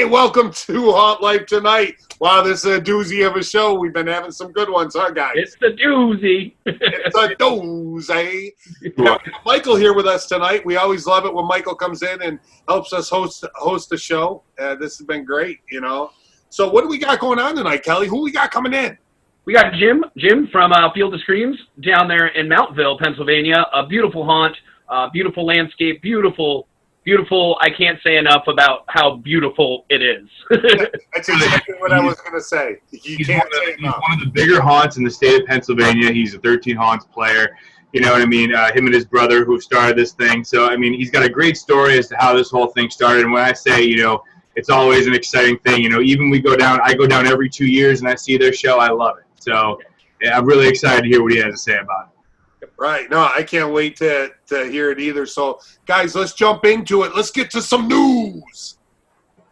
welcome to Haunt Life Tonight. Wow, this is a doozy of a show. We've been having some good ones, huh, guys? It's the doozy. It's a doozy. Yeah, Michael here with us tonight. We always love it when Michael comes in and helps us host the show. This has been great, you know. So what do we got going on tonight, Kelly? Who we got coming in? We got Jim from Field of Screams down there in Mountville, Pennsylvania. A beautiful haunt, beautiful landscape, beautiful. I can't say enough about how beautiful it is. That's exactly what I was going to say. He's one of the bigger haunts in the state of Pennsylvania. He's a 13 haunts player. You know what I mean? Him and his brother who started this thing. So, I mean, he's got a great story as to how this whole thing started. And when I say, you know, it's always an exciting thing. You know, even I go down every 2 years and I see their show. I love it. So, yeah, I'm really excited to hear what he has to say about it. Right. No, I can't wait to hear it either. So, guys, let's jump into it. Let's get to some news.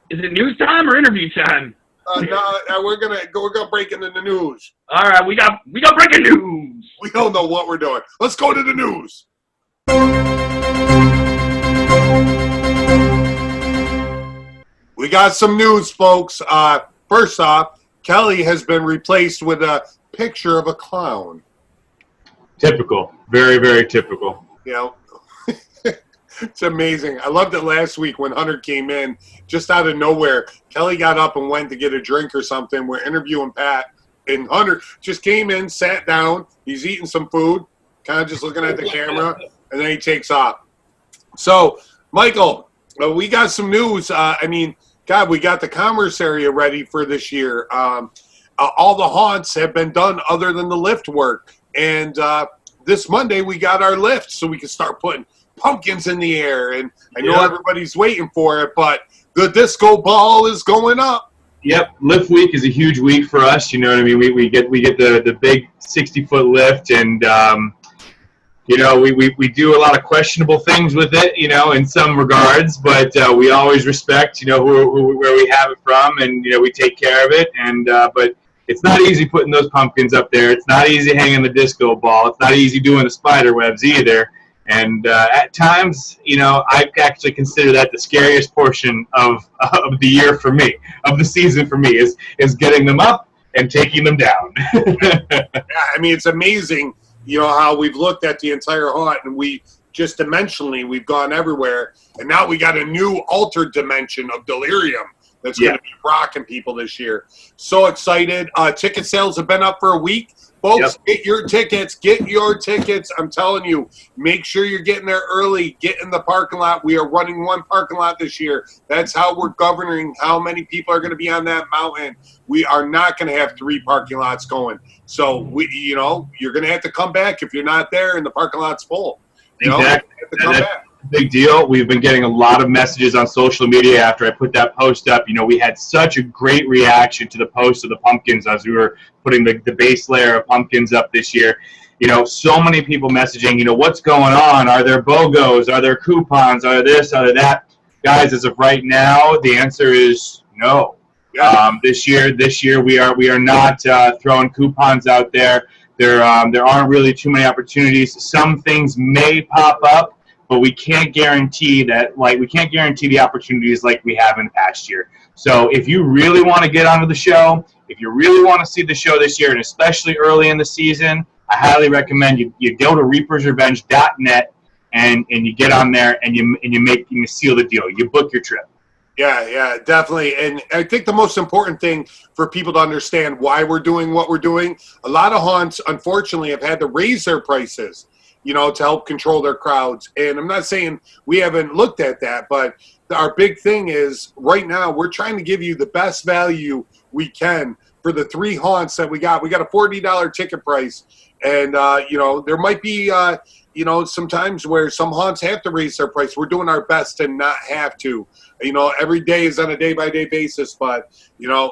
Is it news time or interview time? No, we're gonna break into the news. All right, we got breaking news. We don't know what we're doing. Let's go to the news. We got some news, folks. First off, Kelly has been replaced with a picture of a clown. Typical. Very, very typical. You know, it's amazing. I loved it last week when Hunter came in, just out of nowhere. Kelly got up and went to get a drink or something. We're interviewing Pat, and Hunter just came in, sat down. He's eating some food, kind of just looking at the camera, and then he takes off. So, Michael, we got some news. I mean, God, we got the commerce area ready for this year. All the haunts have been done other than the lift work. And this Monday, we got our lift, so we can start putting pumpkins in the air. And I know everybody's waiting for it, but the disco ball is going up. Yep, lift week is a huge week for us. You know what I mean? We get the big 60-foot lift, and you know we do a lot of questionable things with it. You know, in some regards, but we always respect where we have it from, and we take care of it. And but it's not easy putting those pumpkins up there. It's not easy hanging the disco ball. It's not easy doing the spider webs either. And at times, I actually consider that the scariest portion of the year for me, of the season for me, is getting them up and taking them down. Yeah, I mean, it's amazing, how we've looked at the entire haunt, and we just dimensionally, we've gone everywhere. And now we got a new altered dimension of delirium that's going to be rocking people this year. So excited. Ticket sales have been up for a week. Folks, Get your tickets. I'm telling you, make sure you're getting there early. Get in the parking lot. We are running one parking lot this year. That's how we're governing how many people are going to be on that mountain. We are not going to have 3 parking lots going. So, you're going to have to come back if you're not there and the parking lot's full. Exactly. You have to come back. Big deal. We've been getting a lot of messages on social media after I put that post up. We had such a great reaction to the post of the pumpkins as we were putting the base layer of pumpkins up this year. So many people messaging, what's going on? Are there BOGOs? Are there coupons? Are there this? Are there that? Guys, as of right now, the answer is no. This year we are not throwing coupons out there. There aren't really too many opportunities. Some things may pop up, but we can't guarantee that. We can't guarantee the opportunities like we have in the past year. So if you really want to get onto the show, if you really want to see the show this year, and especially early in the season, I highly recommend you go to reapersrevenge.net and you get on there and you seal the deal. You book your trip. Yeah, definitely. And I think the most important thing for people to understand why we're doing what we're doing, a lot of haunts, unfortunately, have had to raise their prices, to help control their crowds. And I'm not saying we haven't looked at that, but our big thing is right now we're trying to give you the best value we can for the 3 haunts that we got. We got a $40 ticket price. And, there might be, some times where some haunts have to raise their price. We're doing our best to not have to. Every day is on a day-by-day basis, but,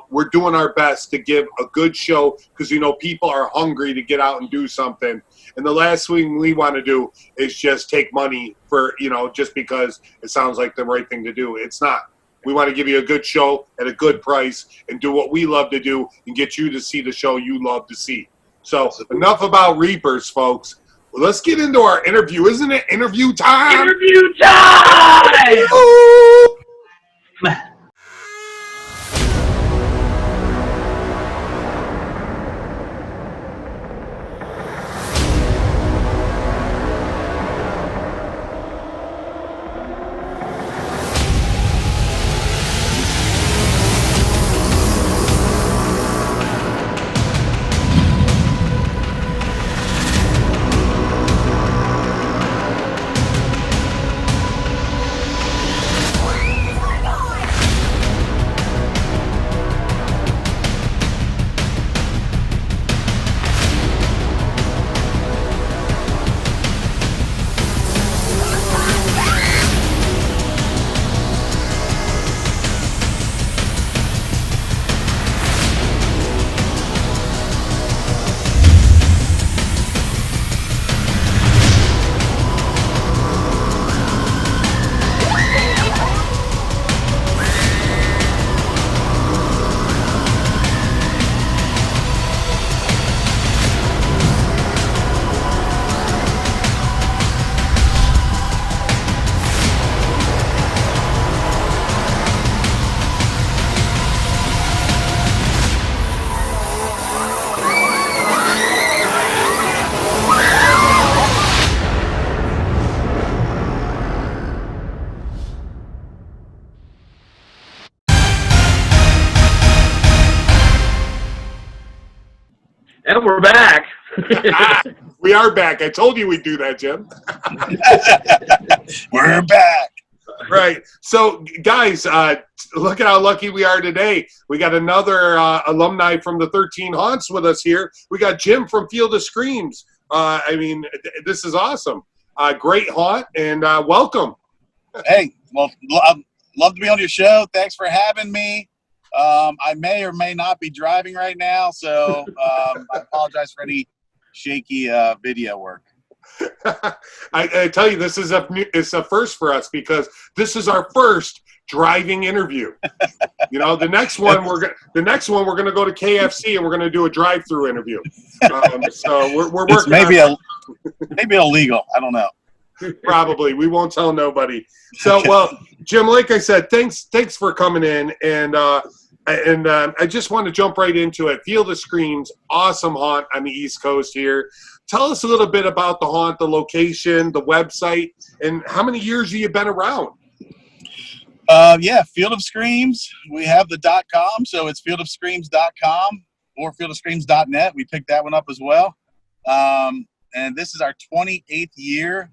we're doing our best to give a good show because, people are hungry to get out and do something. And the last thing we want to do is just take money for, just because it sounds like the right thing to do. It's not. We want to give you a good show at a good price and do what we love to do and get you to see the show you love to see. So enough about Reapers, folks. Well, let's get into our interview. Isn't it interview time? Interview time! And we're back. We are back. I told you we'd do that, Jim. We're back. Right. So, guys, look at how lucky we are today. We got another alumni from the 13 Haunts with us here. We got Jim from Field of Screams. This is awesome. Great haunt, and welcome. Hey, well, I'd love to be on your show. Thanks for having me. I may or may not be driving right now, so I apologize for any shaky video work. I tell you, this is it's a first for us because this is our first driving interview. You know, the next one we're gonna go to KFC and we're gonna do a drive-through interview. So we're working. It's maybe illegal. I don't know. Probably. We won't tell nobody. So, well, Jim, like I said, thanks for coming in, and I just want to jump right into it. Field of Screams, awesome haunt on the East Coast here. Tell us a little bit about the haunt, the location, the website, and how many years have you been around? Yeah, Field of Screams. We have the .com, so it's fieldofscreams.com or fieldofscreams.net. We picked that one up as well. And this is our 28th year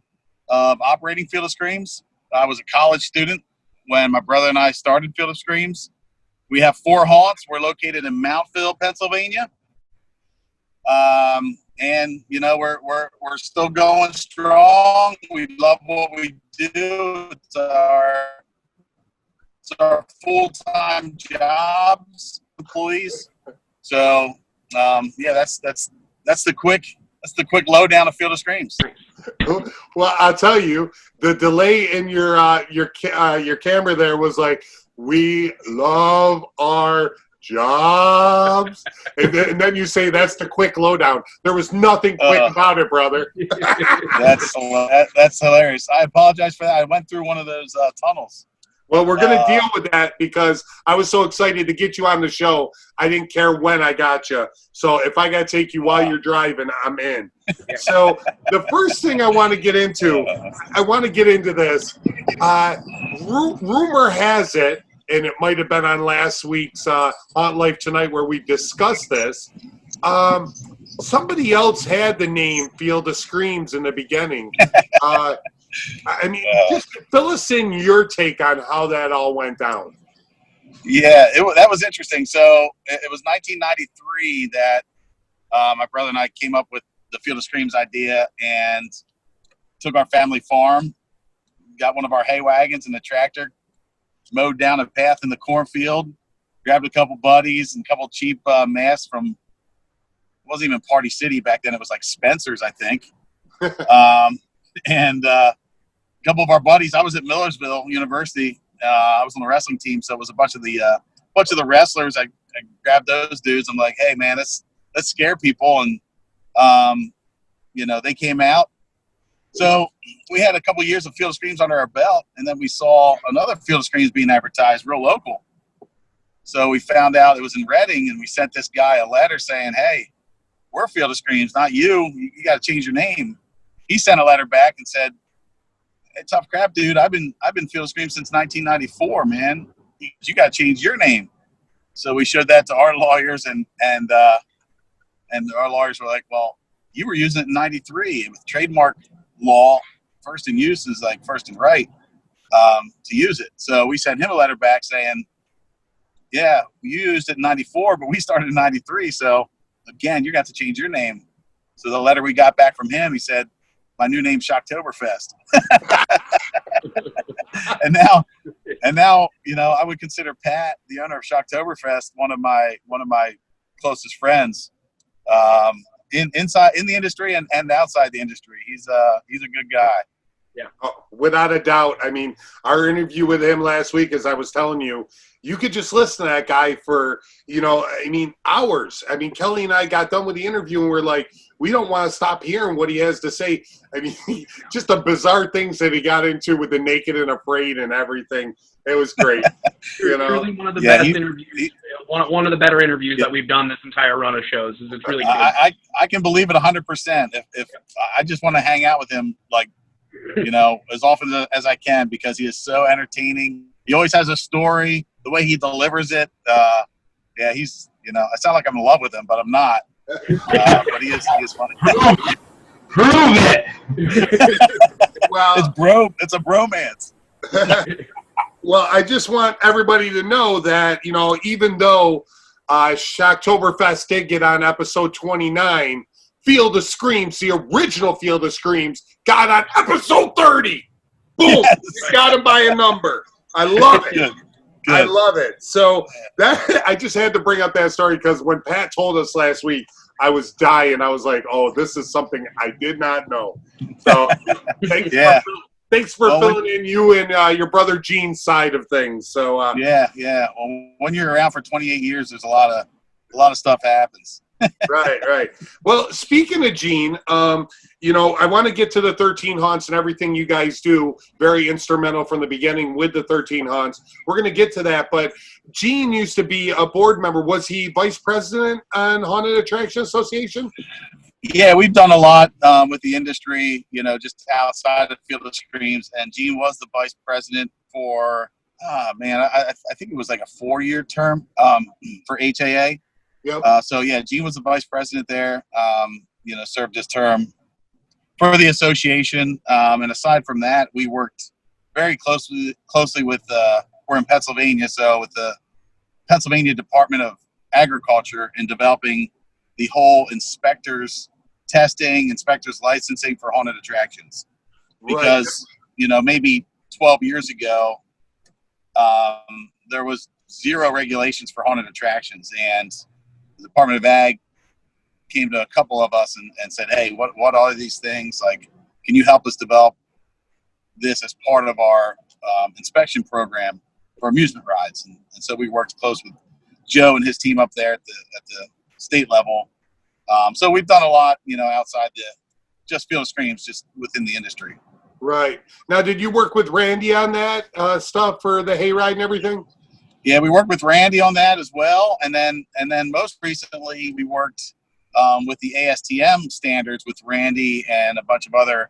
of operating Field of Screams. I was a college student when my brother and I started Field of Screams. We have 4 haunts. We're located in Mountville, Pennsylvania. And you know, we're still going strong. We love what we do. It's our full-time jobs, employees. So yeah, that's the quick lowdown of Field of Screams. Well, I'll tell you, the delay in your camera there was like, we love our jobs, and then you say that's the quick lowdown. There was nothing quick about it, brother. That's hilarious. I apologize for that. I went through one of those tunnels. Well, we're going to deal with that because I was so excited to get you on the show. I didn't care when I got you. So if I got to take you while you're driving, I'm in. So the first thing I want to get into this. Rumor has it, and it might have been on last week's Haunt Life Tonight where we discussed this. Somebody else had the name Field of Screams in the beginning. I mean, just fill us in your take on how that all went down. Yeah, that was interesting. So it was 1993 that my brother and I came up with the Field of Screams idea and took our family farm, got one of our hay wagons and a tractor, mowed down a path in the cornfield, grabbed a couple buddies and a couple cheap masks from, it wasn't even Party City back then. It was like Spencer's, I think. And a couple of our buddies, I was at Millersville University. I was on the wrestling team, so it was a bunch of the wrestlers. I grabbed those dudes. I'm like, hey man, let's scare people, and you know, they came out. So we had a couple years of Field of Screams under our belt, and then we saw another Field of Screams being advertised, real local. So we found out it was in Reading, and we sent this guy a letter saying, hey, we're Field of Screams, not you. You got to change your name. He sent a letter back and said, hey, tough crap, dude, I've been Field of Screams since 1994, man. You got to change your name. So we showed that to our lawyers, and our lawyers were like, well, you were using it in 93 with trademark law. First in use is like first in right to use it. So we sent him a letter back saying, yeah, we used it in 94, but we started in 93. So again, you got to change your name. So the letter we got back from him, he said, my new name's Shocktoberfest. and now, you know, I would consider Pat, the owner of Shocktoberfest, one of my closest friends. Inside in the industry and outside the industry. He's a good guy. Yeah, without a doubt. I mean, our interview with him last week, as I was telling you, you could just listen to that guy for, you know, I mean, hours. I mean, Kelly and I got done with the interview and we're like, we don't want to stop hearing what he has to say. I mean, just the bizarre things that he got into with the Naked and Afraid and everything. It was greip. You know, really one of the best interviews. One of the better interviews that we've done this entire run of shows. It's really good. I can believe it 100%. If I just want to hang out with him, like, you know, as often as I can, because he is so entertaining. He always has a story. The way he delivers it, yeah, he's, you know, I sound like I'm in love with him, but I'm not. But he is funny. Prove it. Well, It's a bromance. well, I just want everybody to know that, even though Shocktoberfest did get on episode 29, Field of Screams, the original Field of Screams, got on episode 30. Boom! Yes. You got him by a number. I love it. Good. I love it. So that I just had to bring up that story because when Pat told us last week, I was dying. I was like, "Oh, this is something I did not know." So thanks for filling in you and your brother Gene's side of things. So yeah. Well, when you're around for 28 years, there's a lot of stuff happens. Right. Well, speaking of Gene, I want to get to the 13 haunts and everything you guys do. Very instrumental from the beginning with the 13 haunts. We're going to get to that, but Gene used to be a board member. Was he vice president on Haunted Attraction Association? Yeah, we've done a lot with the industry, just outside of Field of Screams. And Gene was the vice president for, I think it was like a 4-year term for HAA. Yep. Gene was the vice president there, served his term for the association. And aside from that, we worked very closely with, we're in Pennsylvania, so with the Pennsylvania Department of Agriculture in developing the whole inspectors licensing for haunted attractions. Because, maybe 12 years ago, there was zero regulations for haunted attractions. And the Department of Ag came to a couple of us and said, "Hey, what are these things? Like, can you help us develop this as part of our inspection program for amusement rides?" And so we worked close with Joe and his team up there at the state level. So we've done a lot, outside just Field of Screams, just within the industry. Right. Now, did you work with Randy on that stuff for the hayride and everything? Yeah, we worked with Randy on that as well, and then most recently we worked with the ASTM standards with Randy and a bunch of other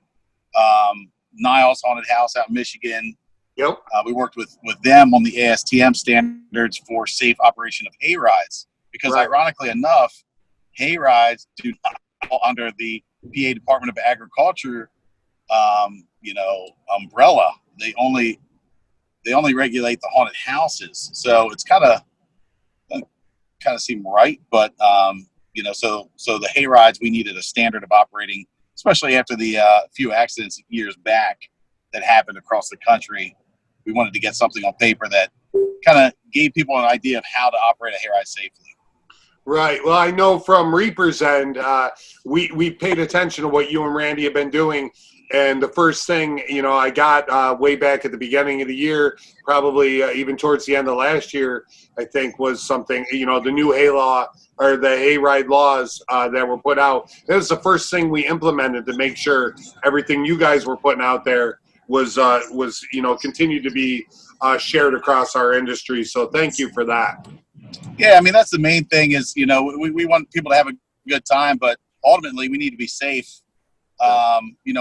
Niles Haunted House out in Michigan. Yep. We worked with them on the ASTM standards for safe operation of hayrides, because ironically enough, hayrides do not fall under the PA Department of Agriculture, umbrella. They only regulate the haunted houses, so it's kind of seem right, but so the hayrides, we needed a standard of operating, especially after the few accidents years back that happened across the country. We wanted to get something on paper that kind of gave people an idea of how to operate a hayride safely. Right. Well, I know from Reaper's end, we paid attention to what you and Randy have been doing. And the first thing, I got way back at the beginning of the year, probably even towards the end of last year, I think was something, the new hay law or the hayride laws that were put out. That was the first thing we implemented to make sure everything you guys were putting out there was continued to be shared across our industry. So thank you for that. Yeah, I mean, that's the main thing is, we want people to have a good time, but ultimately we need to be safe.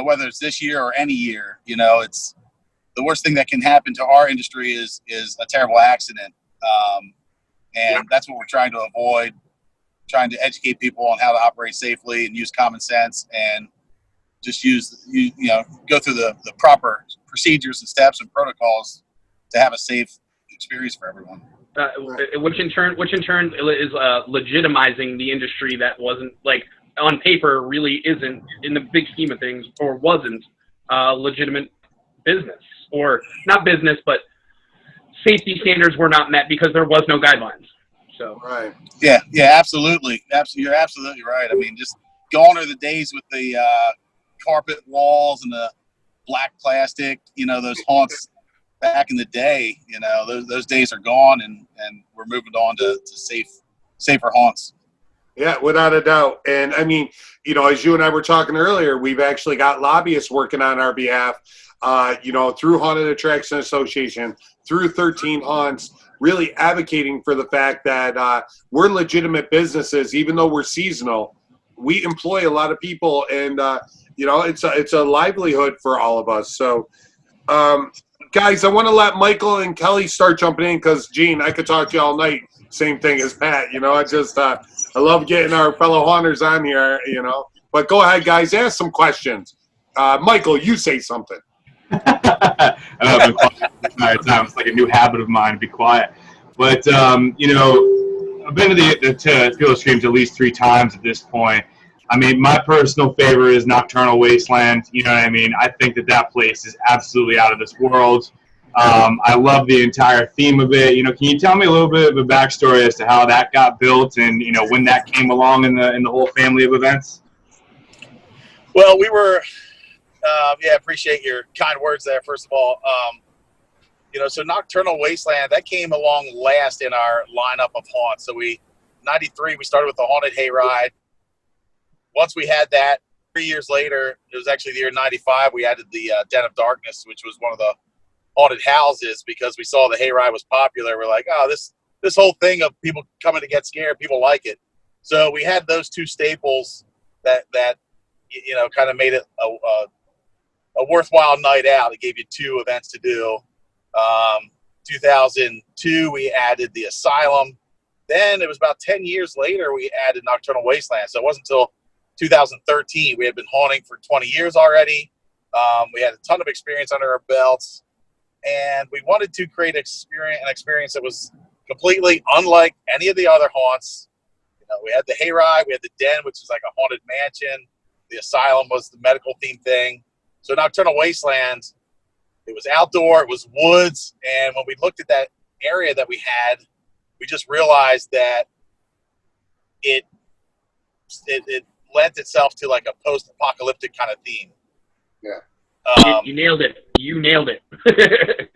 Whether it's this year or any year, it's the worst thing that can happen to our industry is a terrible accident. That's what we're trying to avoid, trying to educate people on how to operate safely and use common sense and just go through the proper procedures and steps and protocols to have a safe experience for everyone. Which in turn is legitimizing the industry that wasn't, like, on paper really isn't, in the big scheme of things, or wasn't legitimate business, or not business, but safety standards were not met because there was no guidelines. So right. Yeah, absolutely. You're absolutely right. I mean, just gone are the days with the carpet walls and the black plastic, those haunts back in the day. Those days are gone, and we're moving on to safer haunts. Yeah, without a doubt. And I mean, as you and I were talking earlier, we've actually got lobbyists working on our behalf, through Haunted Attraction Association, through 13 Haunts, really advocating for the fact that we're legitimate businesses, even though we're seasonal. We employ a lot of people, and, it's a livelihood for all of us. So, guys, I want to let Michael and Kelly start jumping in because, Gene, I could talk to you all night. Same thing as Pat. I love getting our fellow haunters on here, you know. But go ahead, guys. Ask some questions. Michael, you say something. I know I've been quiet the entire time. It's like a new habit of mine to be quiet. But, you know, I've been to Field of Streams at least 3 times at this point. I mean, my personal favorite is Nocturnal Wasteland. You know what I mean? I think that place is absolutely out of this world. I love the entire theme of it. You know, can you tell me a little bit of a backstory as to how that got built and, you know, when that came along in the whole family of events? Well, we were, appreciate your kind words there, first of all. You know, so Nocturnal Wasteland, that came along last in our lineup of haunts. So 93, we started with the Haunted Hayride. Once we had that, 3 years later, it was actually the year 95, we added the Den of Darkness, which was one of the haunted houses, because we saw the hayride was popular. We're like, oh, this whole thing of people coming to get scared, people like it. So we had those 2 staples that you know, kind of made it a worthwhile night out. It gave you 2 events to do. 2002, we added the Asylum. Then it was about 10 years later, we added Nocturnal Wasteland. So it wasn't until 2013. We had been haunting for 20 years already. We had a ton of experience under our belts, and we wanted to create an experience that was completely unlike any of the other haunts. You know, we had the hayride, we had the den, which is like a haunted mansion. The Asylum was the medical theme thing. So Nocturnal Wasteland, it was outdoor, it was woods, and when we looked at that area that we had, we just realized that it lent itself to like a post-apocalyptic kind of theme. Yeah. You nailed it. You nailed it.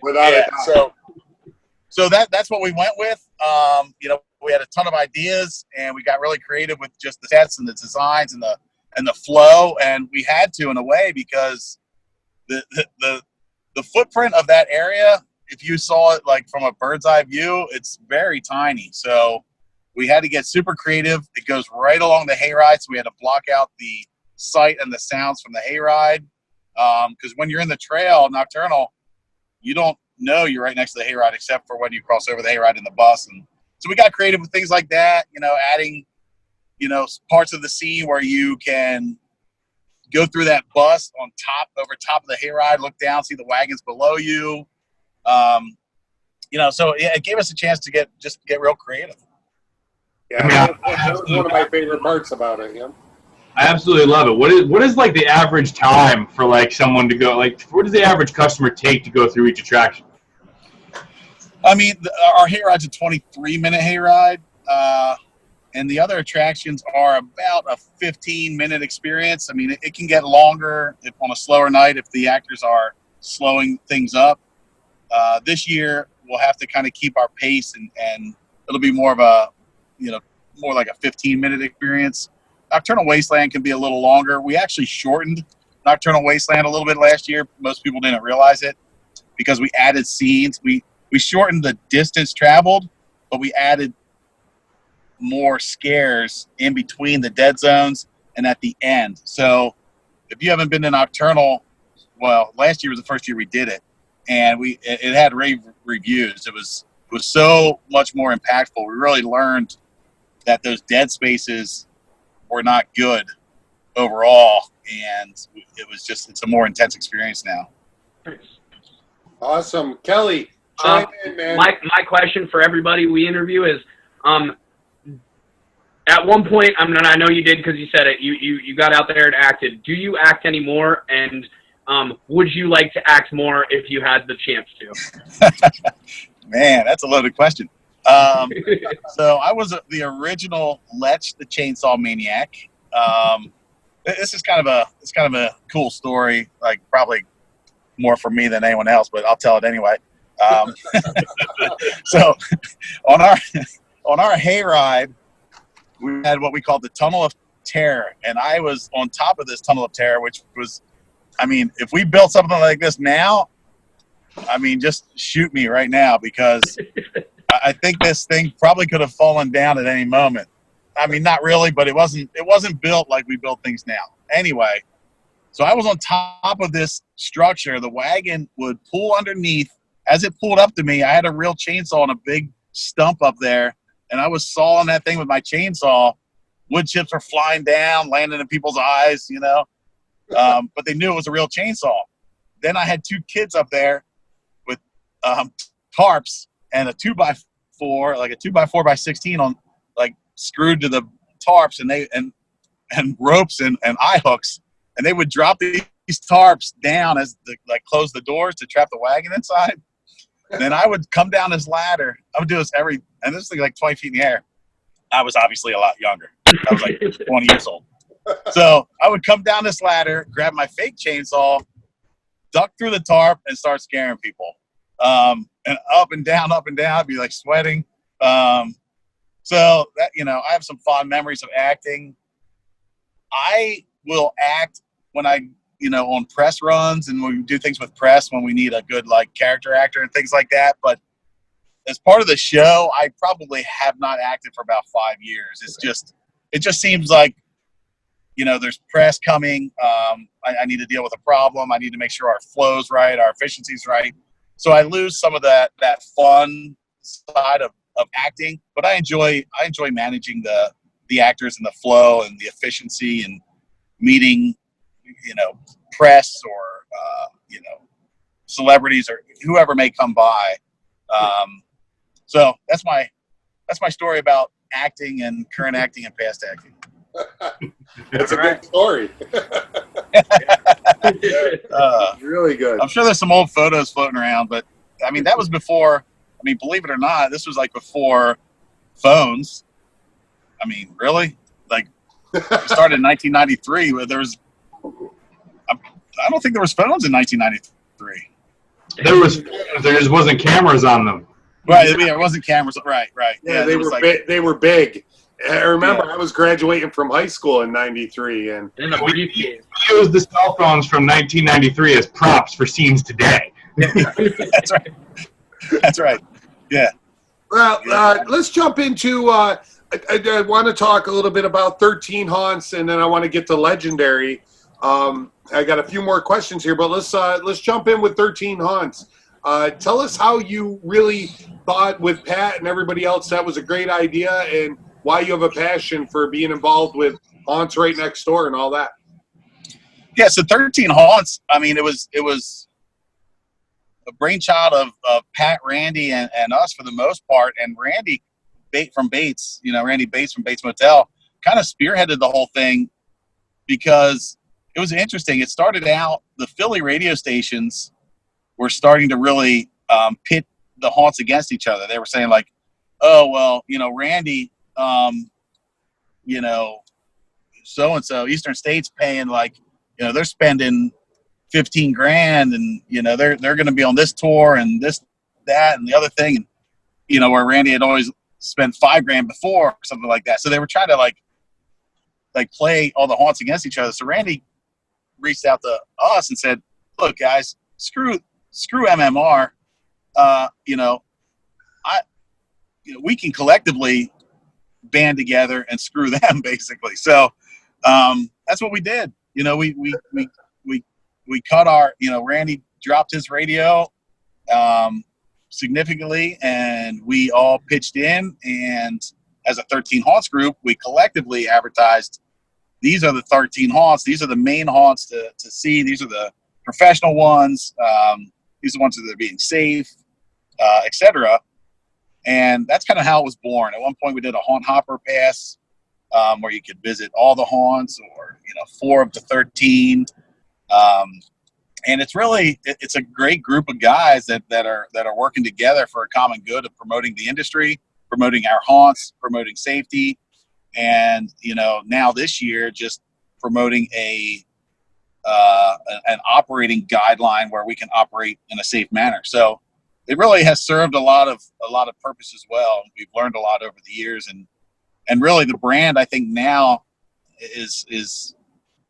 Without a doubt. So that's what we went with. You know, we had a ton of ideas, and we got really creative with just the sets and the designs and the flow, and we had to, in a way, because the footprint of that area, if you saw it like from a bird's eye view, it's very tiny. So we had to get super creative. It goes right along the hayride, so we had to block out the sight and the sounds from the hayride. Because when you're in the trail, Nocturnal, you don't know you're right next to the hayride except for when you cross over the hayride in the bus. And so we got creative with things like that, you know, adding, you know, parts of the scene where you can go through that bus over top of the hayride, look down, see the wagons below you. You know, so it gave us a chance to get real creative. Yeah, that was one of my favorite parts about it. Yeah, I absolutely love it. What is like the average time for like someone to go? Like, what does the average customer take to go through each attraction? I mean, our hayride's a 23-minute hayride, and the other attractions are about a 15-minute experience. I mean, it can get longer if on a slower night if the actors are slowing things up. This year, we'll have to kind of keep our pace, and it'll be more of a, you know, more like a 15-minute experience. Nocturnal Wasteland can be a little longer. We actually shortened Nocturnal Wasteland a little bit last year. Most people didn't realize it because we added scenes. We shortened the distance traveled, but we added more scares in between the dead zones and at the end. So if you haven't been to Nocturnal, well, last year was the first year we did it, and it had rave reviews. It was so much more impactful. We really learned that those dead spaces were not good overall, and it's a more intense experience now. Awesome. Kelly, chime in, man. My question for everybody we interview is, at one point, I know you did because you said it, you got out there and acted. Do you act anymore? And would you like to act more if you had the chance to? Man, that's a loaded question. So I was the original Lech the Chainsaw Maniac. This is kind of a cool story, like probably more for me than anyone else, but I'll tell it anyway. So on our hayride, we had what we called the Tunnel of Terror, and I was on top of this Tunnel of Terror, which was, I mean, if we built something like this now, I mean, just shoot me right now, because I think this thing probably could have fallen down at any moment. I mean, not really, but it wasn't built like we build things now. Anyway, so I was on top of this structure. The wagon would pull underneath. As it pulled up to me, I had a real chainsaw and a big stump up there, and I was sawing that thing with my chainsaw, wood chips were flying down, landing in people's eyes, but they knew it was a real chainsaw. Then I had two kids up there with tarps and a 2x4, like a 2x4x16 on, like, screwed to the tarps, and ropes and eye hooks, and they would drop these tarps down as close the doors to trap the wagon inside. And then I would come down this ladder. I would do this and this thing like 20 feet in the air. I was obviously a lot younger. I was like 20 years old. So I would come down this ladder, grab my fake chainsaw, duck through the tarp, and start scaring people. And up and down, I'd be like sweating. So that, I have some fond memories of acting. I will act when I, on press runs, and when we do things with press, when we need a good character actor and things like that. But as part of the show, I probably have not acted for about 5 years. It just seems like, there's press coming. I need to deal with a problem. I need to make sure our flow's right, our efficiency's right. So I lose some of that fun side of acting, but I enjoy managing the actors and the flow and the efficiency and meeting, press or, celebrities or whoever may come by. So that's my story about acting and current acting and past acting. That's a good story. Really good. I'm sure there's some old photos floating around, but I mean, that was before, believe it or not, this was before phones. Really? We started in 1993 where I don't think there was phones in 1993. There just wasn't cameras on them. Right. There wasn't cameras. Right. Yeah, they were big. I remember I was graduating from high school in 93, and we used the cell phones from 1993 as props for scenes today. That's right. Yeah. Well, let's jump into. I want to talk a little bit about 13 Haunts, and then I want to get to Legendary. I got a few more questions here, but let's jump in with 13 Haunts. Tell us how you really thought with Pat and everybody else that was a great idea, and why you have a passion for being involved with Haunts Right Next Door and all that. Yeah, so 13 Haunts, it was a brainchild of Pat, Randy, and us for the most part. And Randy from Bates, Randy Bates from Bates Motel, kind of spearheaded the whole thing because it was interesting. It started out, the Philly radio stations were starting to really pit the haunts against each other. They were saying oh, well, Randy, so-and-so, Eastern State's paying they're spending 15 grand and, they're going to be on this tour and this, that, and the other thing. And, where Randy had always spent 5 grand before or something like that. So they were trying to play all the haunts against each other. So Randy reached out to us and said, look, guys, screw MMR. We can collectively band together and screw them, basically. So that's what we did. We cut our, Randy dropped his radio significantly, and we all pitched in. And as a 13 Haunts group, we collectively advertised, these are the 13 haunts. These are the main haunts to see. These are the professional ones. These are the ones that are being safe, etc. And that's kind of how it was born. At one point, we did a haunt hopper pass where you could visit all the haunts, or 4 of the 13. And it's a great group of guys that are working together for a common good of promoting the industry, promoting our haunts, promoting safety, and now this year just promoting an operating guideline where we can operate in a safe manner. So it really has served a lot of purpose as well. We've learned a lot over the years, and really the brand, I think, now is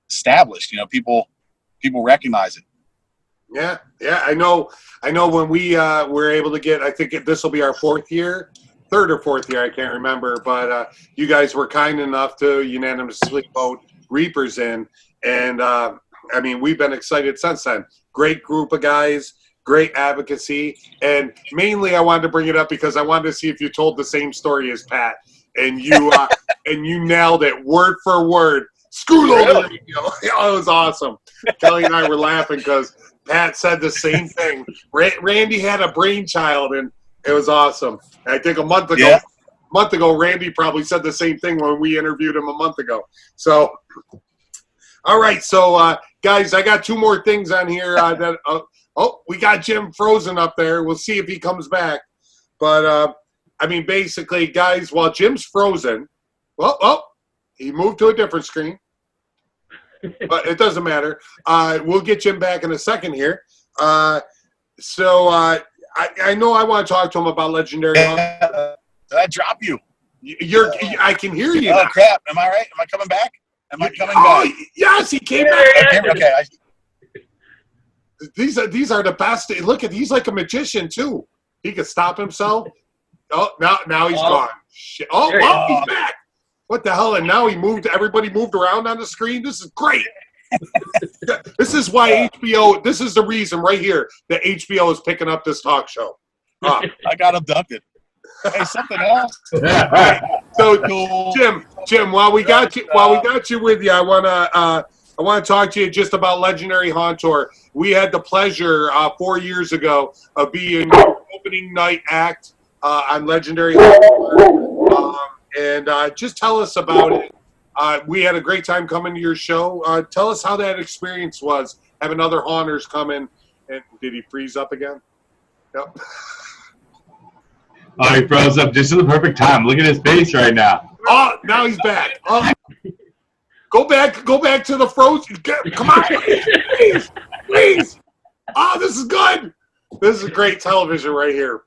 established. People recognize it. Yeah. I know. When we were able to get, I think this will be our 4th year, 3rd or 4th year, I can't remember. But you guys were kind enough to unanimously vote Reapers in, and we've been excited since then. Great group of guys. Great advocacy, and mainly I wanted to bring it up because I wanted to see if you told the same story as Pat, and you nailed it word for word. Scoot over. Really? It was awesome. Kelly and I were laughing because Pat said the same thing. Randy had a brainchild, and it was awesome. And I think a month ago, Randy probably said the same thing when we interviewed him a month ago. So, all right. So, guys, I got two more things on here. We got Jim frozen up there. We'll see if he comes back. But, basically, guys, while Jim's frozen, he moved to a different screen. But it doesn't matter. We'll get Jim back in a second here. I know I want to talk to him about Legendary. Did I drop you? I can hear you. Oh, now. crap. Am I right? Am I coming back? Back? Yes, he came back. Okay. These are the best. Look at he's like a magician too. He could stop himself. Oh, now he's gone. Shit. He's back. What the hell? And now everybody moved around on the screen. This is great. This is why HBO, this is the reason right here that HBO is picking up this talk show. I got abducted. Hey, something else. So Jim, while we got you with you, I want to talk to you just about Legendary Haunt Tour. We had the pleasure 4 years ago of being opening night act on Legendary Haunt Tour. And just tell us about it. We had a great time coming to your show. Tell us how that experience was, having other haunters come in. And did he freeze up again? Yep. Oh, he froze up just at the perfect time. Look at his face right now. Oh, now he's back. Oh. Go back to the frozen. Come on, please. Oh, this is good. This is great television right here.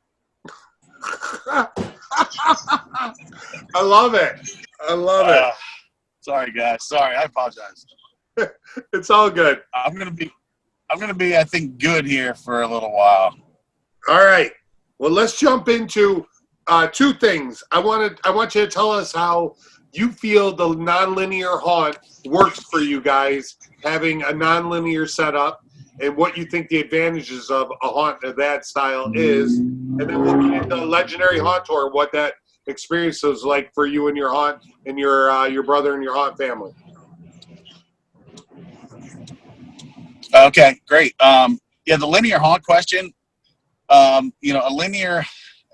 I love it. Sorry, guys. Sorry, I apologize. It's all good. I'm gonna be, I think, good here for a little while. All right. Well, let's jump into two things. I want you to tell us how you feel the nonlinear haunt works for you guys, having a nonlinear setup, and what you think the advantages of a haunt of that style is. And then we'll get into Legendary Haunt Tour, what that experience was like for you and your haunt and your brother and your haunt family. Okay, great. The linear haunt question, a linear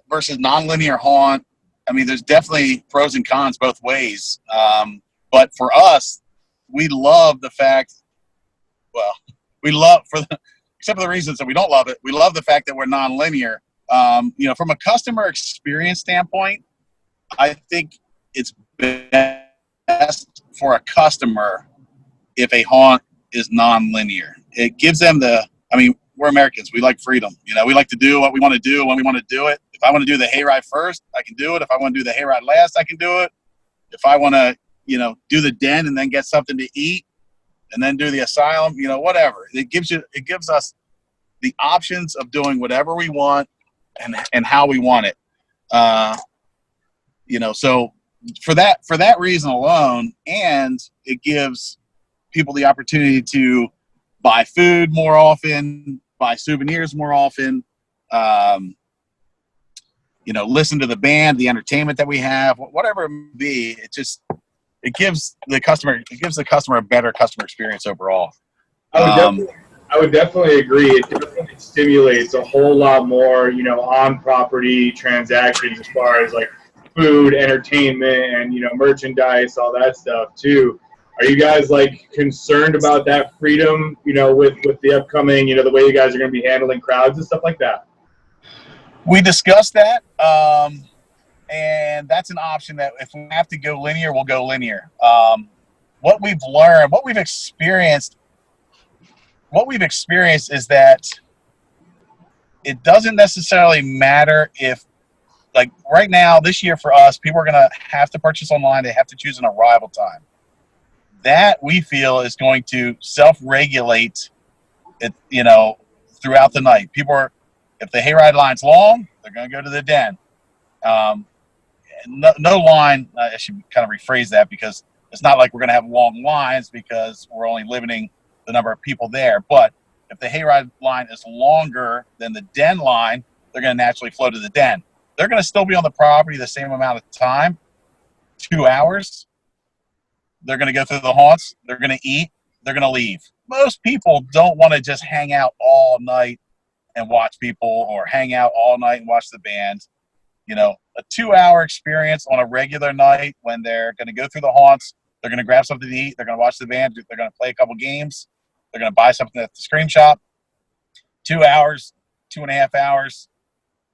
versus nonlinear haunt, there's definitely pros and cons both ways. But for us, we love the fact, except for the reasons that we don't love it, we love the fact that we're nonlinear. From a customer experience standpoint, I think it's best for a customer if a haunt is nonlinear. It gives them we're Americans. We like freedom. We like to do what we want to do when we want to do it. If I want to do the hayride first, I can do it. If I want to do the hayride last, I can do it. If I want to, do the den and then get something to eat and then do the asylum, whatever. It gives us the options of doing whatever we want and how we want it. So for that reason alone, and it gives people the opportunity to buy food more often, buy souvenirs more often, listen to the band, the entertainment that we have, whatever it may be. It gives the customer a better customer experience overall. I would definitely agree. It definitely stimulates a whole lot more, on property transactions as far as like food, entertainment, and merchandise, all that stuff too. Are you guys concerned about that freedom, with the upcoming, the way you guys are going to be handling crowds and stuff like that? We discussed that, and that's an option that if we have to go linear, we'll go linear. What we've learned, what we've experienced is that it doesn't necessarily matter if, right now, this year for us, people are going to have to purchase online. They have to choose an arrival time. That we feel is going to self-regulate it, throughout the night. If the hayride line's long, they're going to go to the den. No line, I should kind of rephrase that, because it's not like we're going to have long lines because we're only limiting the number of people there. But if the hayride line is longer than the den line, they're going to naturally flow to the den. They're going to still be on the property the same amount of time, 2 hours. They're going to go through the haunts. They're going to eat. They're going to leave. Most people don't want to just hang out all night and watch people, or hang out all night and watch the band. You know, a 2-hour experience on a regular night when they're going to go through the haunts, they're going to grab something to eat, they're going to watch the band, they're going to play a couple games, they're going to buy something at the screen shop. 2 hours, 2.5 hours,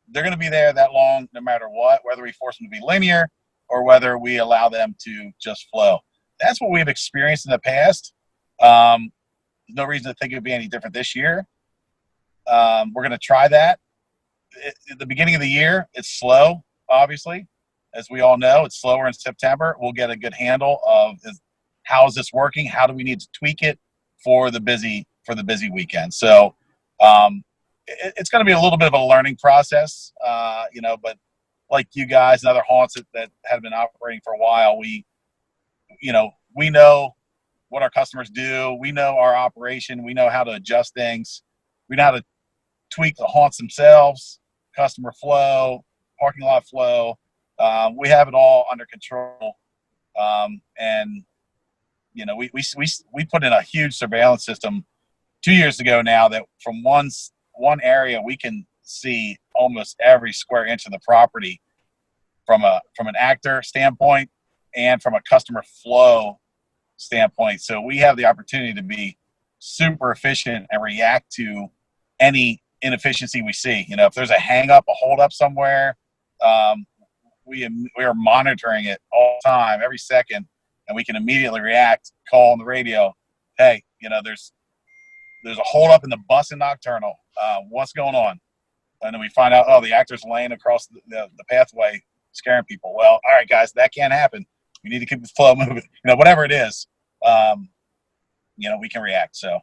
they're going to be there that long no matter what, whether we force them to be linear or whether we allow them to just flow. That's what we've experienced in the past. There's no reason to think it would be any different this year. We're going to try that. At the beginning of the year, it's slow, obviously. As we all know, it's slower in September. We'll get a good handle of how is this working? How do we need to tweak it for the busy weekend? So it's going to be a little bit of a learning process, but like you guys and other haunts that have been operating for a while, we know what our customers do. We know our operation. We know how to adjust things. We know how to tweak the haunts themselves, customer flow, parking lot flow. We have it all under control. We put in a huge surveillance system 2 years ago now that from one area we can see almost every square inch of the property from an actor standpoint and from a customer flow standpoint. So we have the opportunity to be super efficient and react to any inefficiency we see. If there's a hang up, a hold up somewhere, we are monitoring it all the time, every second, and we can immediately react, call on the radio, hey, there's a hold up in the bus and nocturnal. What's going on? And then we find out, the actor's laying across the pathway scaring people. Well, all right, guys, that can't happen. We need to keep the flow moving. Whatever it is, we can react. So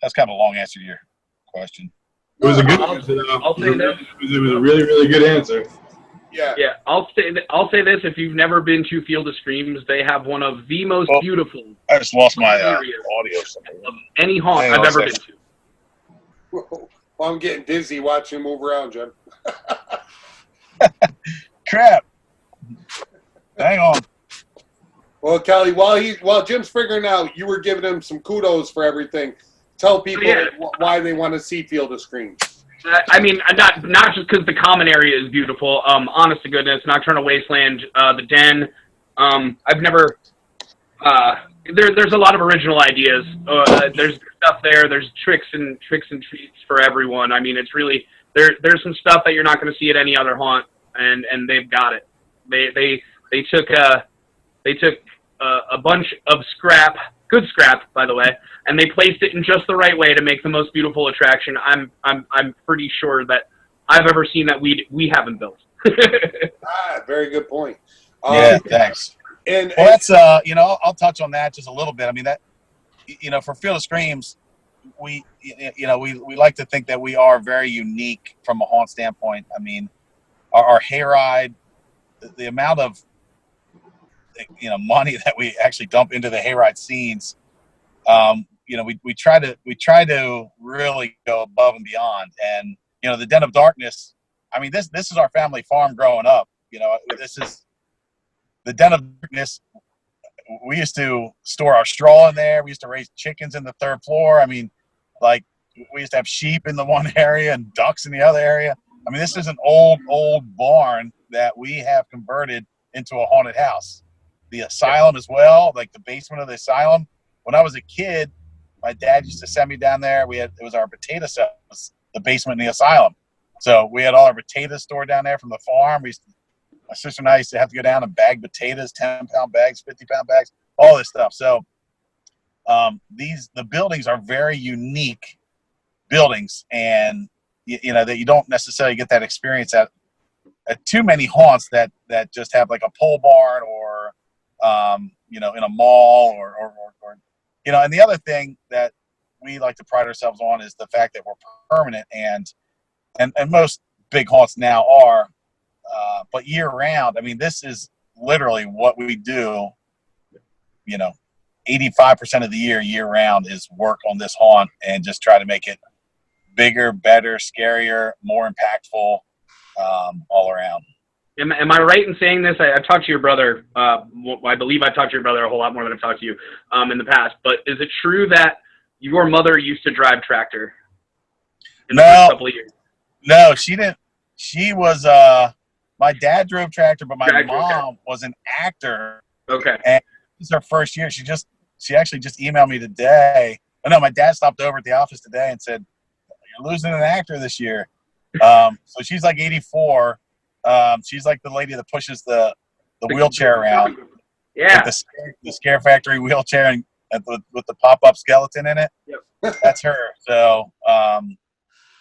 that's kind of a long answer to your question. It was a good answer. I'll say this. It was a really, really good answer. Yeah. Yeah, I'll say this. If you've never been to Field of Screams, they have one of the most beautiful. I just lost my audio. Of any haunt I've ever been to. Well, I'm getting dizzy watching him move around, Jim. Crap. Hang on. Well, Kelly, while Jim's figuring out, you were giving him some kudos for everything. Tell people why they want to see Field of Screams. I mean, not just because the common area is beautiful. Honest to goodness, Nocturnal Wasteland, the Den. I've never. There's a lot of original ideas. There's stuff there. There's tricks and treats for everyone. I mean, it's really there's some stuff that you're not going to see at any other haunt, and they've got it. They took a bunch of scrap, good scrap, by the way, and they placed it in just the right way to make the most beautiful attraction I'm pretty sure that I've ever seen that we haven't built. Very good point. Yeah, thanks. And that's I'll touch on that just a little bit. I mean, that for Field of Screams, we like to think that we are very unique from a haunt standpoint. I mean, our hayride, the amount of money that we actually dump into the hayride scenes, we try to really go above and beyond. And the Den of Darkness, I mean, this is our family farm growing up. This is the Den of Darkness. We used to store our straw in there. We used to raise chickens in the third floor. I mean, like, we used to have sheep in the one area and ducks in the other area. I mean, this is an old barn that we have converted into a haunted house. The asylum as well, like the basement of the asylum. When I was a kid, my dad used to send me down there. It was our potato cells, the basement in the asylum. So we had all our potatoes stored down there from the farm. My sister and I used to have to go down and bag potatoes, 10-pound bags, 50-pound bags, all this stuff. So the buildings are very unique buildings, and that you don't necessarily get that experience at too many haunts that just have like a pole barn or in a mall or and the other thing that we like to pride ourselves on is the fact that we're permanent, and most big haunts now are, but year round. I mean, this is literally what we do. 85% of the year round is work on this haunt and just try to make it bigger, better, scarier, more impactful, all around. Am I right in saying this? I've talked to your brother. I believe I've talked to your brother a whole lot more than I've talked to you in the past. But is it true that your mother used to drive tractor in the first couple of years? No, she didn't. She was my dad drove tractor, but my mom was an actor. Okay. And this is her first year. She actually just emailed me today. Oh no, my dad stopped over at the office today and said, "You're losing an actor this year." So she's like 84. She's like the lady that pushes the wheelchair around. Yeah. The Scare Factory wheelchair and with the pop-up skeleton in it. Yep. That's her. So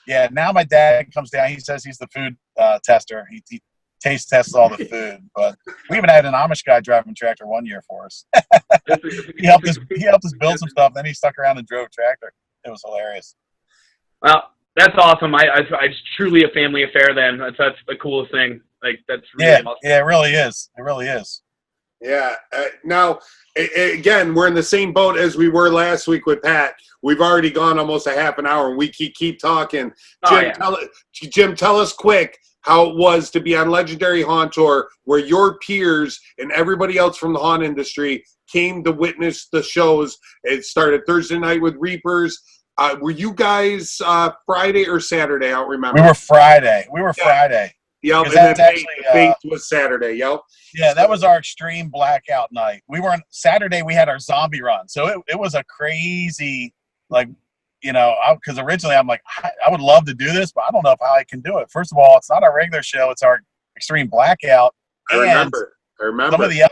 yeah, now my dad comes down. He says he's the food tester. He taste tests all the food. But we even had an Amish guy driving tractor one year for us. He helped us build some stuff. Then he stuck around and drove tractor. It was hilarious. Well, that's awesome. It's truly a family affair. Then that's the coolest thing. Like that's really awesome. Yeah, it really is. It really is. Yeah. Now, again, we're in the same boat as we were last week with Pat. We've already gone almost a half an hour, and we keep talking. Jim, tell us quick how it was to be on Legendary Haunt Tour, where your peers and everybody else from the haunt industry came to witness the shows. It started Thursday night with Reapers. Were you guys Friday or Saturday? I don't remember. We were Friday. Friday. Yep, and then Bates was Saturday. Yep. Yeah, that was our extreme blackout night. Saturday we had our zombie run. So it was a crazy, like, because originally I'm like, I would love to do this, but I don't know how I can do it. First of all, it's not our regular show. It's our extreme blackout. I remember. Some of the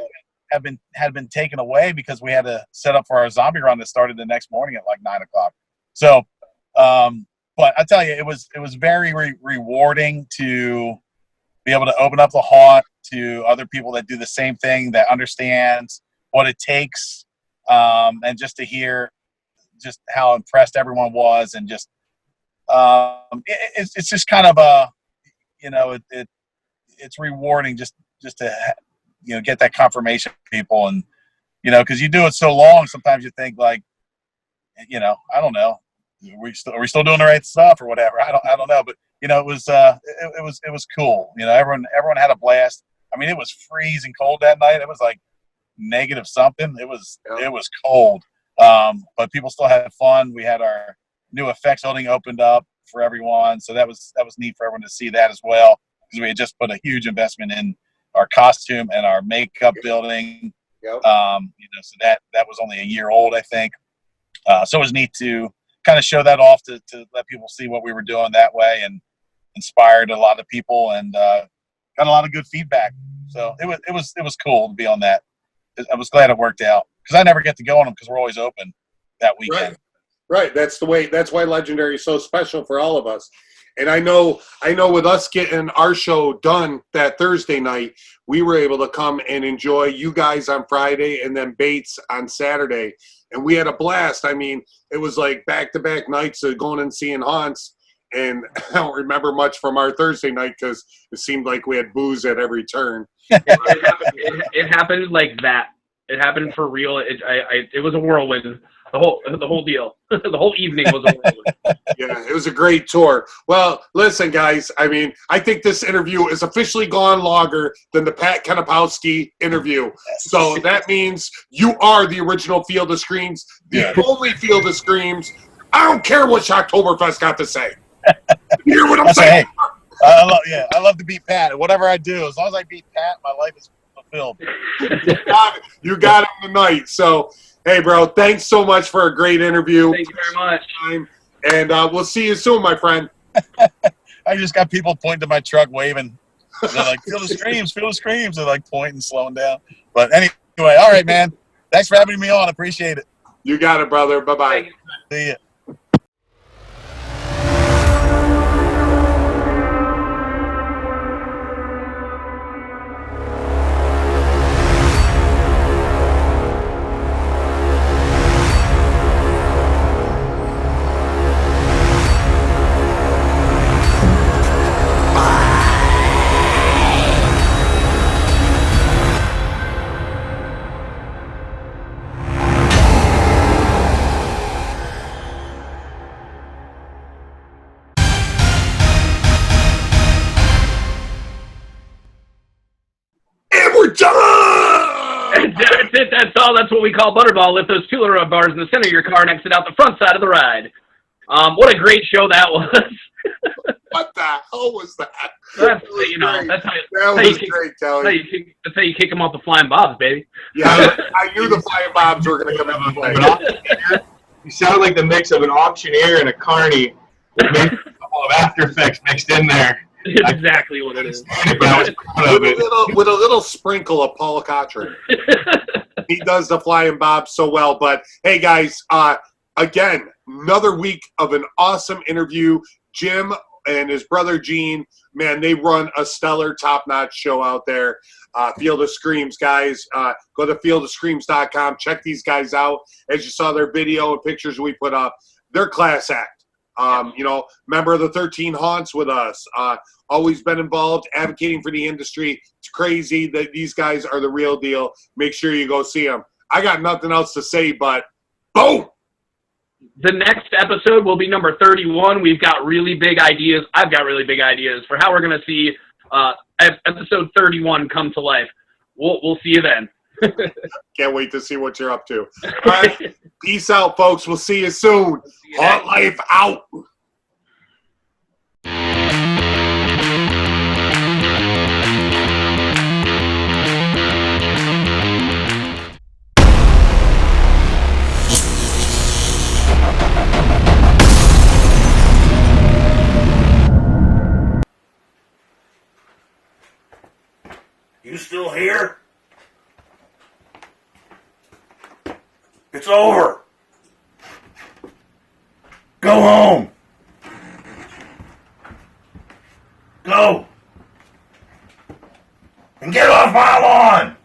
elements had been taken away because we had to set up for our zombie run that started the next morning at like 9 o'clock. So, but I tell you, it was very rewarding to be able to open up the haunt to other people that do the same thing, that understands what it takes, and just to hear just how impressed everyone was, and just it's just kind of it's rewarding just to get that confirmation from people, and because you do it so long, sometimes you think like, I don't know, are we still doing the right stuff or whatever? I don't know, but it was cool. Everyone had a blast. I mean, it was freezing cold that night. It was like negative something. It was cold. But people still had fun. We had our new effects building opened up for everyone, so that was neat for everyone to see that as well, because we had just put a huge investment in our costume and our makeup building. Yep. So that was only a year old, I think. So it was neat to kind of show that off to let people see what we were doing that way, and inspired a lot of people, and got a lot of good feedback. So it was cool to be on that. I was glad it worked out, because I never get to go on them because we're always open that weekend. Right. That's why Legendary is so special for all of us. And I know with us getting our show done that Thursday night, we were able to come and enjoy you guys on Friday and then Bates on Saturday. And we had a blast. I mean, it was like back-to-back nights of going and seeing haunts. And I don't remember much from our Thursday night because it seemed like we had booze at every turn. It happened like that. It happened for real. It was a whirlwind. The whole deal. The whole evening was a whirlwind. Yeah, it was a great tour. Well, listen, guys. I mean, I think this interview is officially gone longer than the Pat Kanapowski interview. So that means you are the original Field of Screams, the only Field of Screams. I don't care what Shocktoberfest got to say. You hear what I'm saying? Hey, I love to beat Pat. Whatever I do, as long as I beat Pat, my life is fulfilled. You got it tonight. So, hey, bro, thanks so much for a great interview. Thank you very much. And we'll see you soon, my friend. I just got people pointing to my truck, waving. They're like, "Feel the screams, feel the screams." They're like pointing, slowing down. But anyway, all right, man. Thanks for having me on. Appreciate it. You got it, brother. Bye-bye. See ya. it. That's all. That's what we call Butterball. Lift those 2 liter bars in the center of your car and exit out the front side of the ride. What a great show that was. What the hell was that? That's, That was you know, great. that's how, That was great, Kelly. that's how you kick them off the flying bobs, baby. Yeah, I knew the flying bobs were going to come into play. You sound like the mix of an auctioneer and a carny. Maybe a couple of After Effects mixed in there. It's exactly what it is. But I was proud of it. With a little sprinkle of Paul Cottran. He does the flying bob so well. But hey, guys, again, another week of an awesome interview. Jim and his brother Gene, man, they run a stellar, top-notch show out there. Field of Screams, guys. Go to fieldofscreams.com. Check these guys out. As you saw their video and pictures we put up, they're class act. You know, member of the 13 Haunts with us. Always been involved, advocating for the industry. It's crazy that these guys are the real deal. Make sure you go see them. I got nothing else to say, but boom! The next episode will be number 31. We've got really big ideas. I've got really big ideas for how we're going to see episode 31 come to life. We'll see you then. Can't wait to see what you're up to. All right. Peace out, folks. We'll see you soon. Haunt Life out. You still here? It's over. Go home. Go. And get off my lawn.